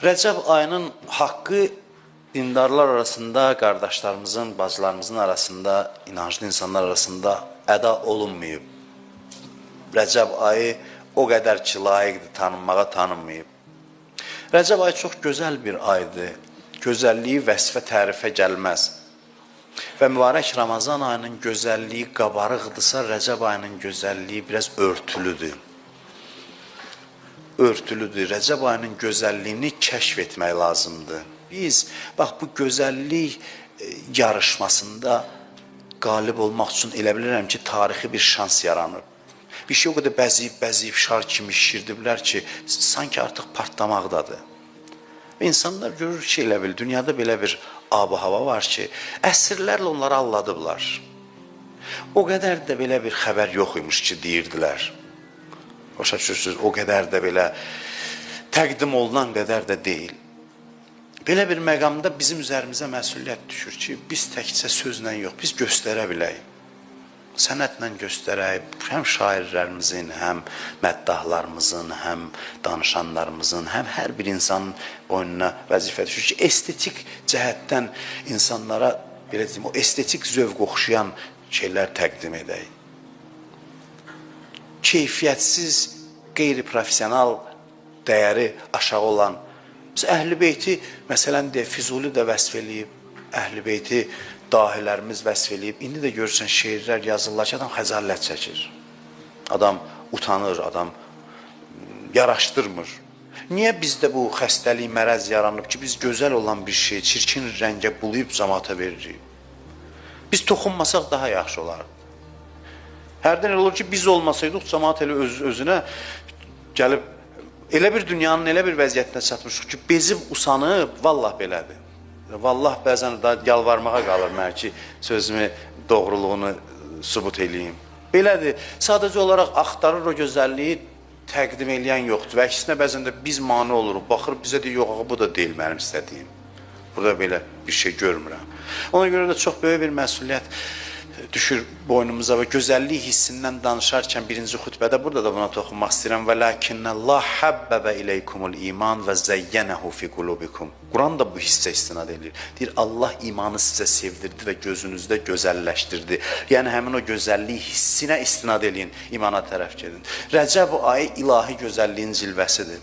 Rəcəb ayının haqqı dindarlar arasında, qardaşlarımızın, bacılarımızın arasında, inanclı insanlar arasında əda olunmayıb. Rəcəb ayı o qədər ki, layiqdir tanınmağa tanınmayıb. Rəcəb ayı çox gözəl bir aydır. Gözəlliyi vəsfə, tərifə gəlməz. Və mübarək Ramazan ayının gözəlliyi qabarıqdırsa, Rəcəb ayının gözəlliyi biraz örtülüdür. Rəcəb ayının gözəlliyini kəşf etmək lazımdır. Biz, bax, bu gözəllik yarışmasında qalib olmaq üçün elə bilirəm ki, tarixi bir şans yaranıb. Bir şey o qədər bəziyib, şar kimi şişirdiblər ki, sanki artıq partlamaqdadır. Və insanlar görür ki, elə bil, dünyada belə bir ab-hava var ki, əsrlərlə onları alladıblar. O qədər də belə bir xəbər yox imiş ki, deyirdilər. Başa düşürsünüz, o qədər də belə təqdim olunan qədər də deyil. Belə bir məqamda bizim üzərimizə məsuliyyət düşür ki, biz təkcə sözlə yox, biz göstərə bilək. Sənətlə göstərək, həm şairlərimizin, həm məddahlarımızın, həm danışanlarımızın, həm hər bir insanın boynuna vəzifə düşür ki, estetik cəhətdən insanlara, belə deyim, o estetik zövq oxşayan şeylər təqdim edək. Keyfiyyətsiz, qeyri-profesional dəyəri aşağı olan, biz Əhl-i Beyti, məsələn, Füzuli də vəsf eləyib, Əhl-i Beyti dahilərimiz vəsf eləyib. İndi də görürsən, şeirlər yazırlar ki, adam xəcalət çəkir. Adam utanır, adam yaraşdırmır. Niyə bizdə bu xəstəlik, mərəz yaranıb ki, biz gözəl olan bir şey, çirkin rəngə bulayıb cəmaata veririk? Biz toxunmasaq daha yaxşı olardı. Hərdən elə olur ki, biz olmasaydıq, cəmaat elə özünə gəlib, elə bir dünyanın elə bir vəziyyətinə çatmışıq ki, bezib usanıb, vallah belədir. Vallah bəzən da yalvarmağa qalır mənə ki, sözümü, doğruluğunu sübut eləyim. Belədir, sadəcə olaraq axtarır o gözəlliyi təqdim eləyən yoxdur və əksinə bəzən də biz mane oluruq, baxır bizə deyir, yox, bu da deyil mənim istədiyim. Burada belə bir şey görmürəm. Ona görə də çox böyük bir məsuliyyət düşür boynumuza və gözəllik hissindən danışarkən birinci xütbədə burada da buna toxunmaq istəyirəm. Və lakinnəllah həbbəbə iləykumul iman və zəyyənəhu fi qulubikum. Quran da bu hissə istinad edir. Deyir, Allah imanı sizə sevdirdi və gözünüzdə gözəlləşdirdi. Yəni, həmin o gözəllik hissinə istinad edin, imana tərəf gedin. Rəcəb ayı ilahi gözəlliyin cilvəsidir.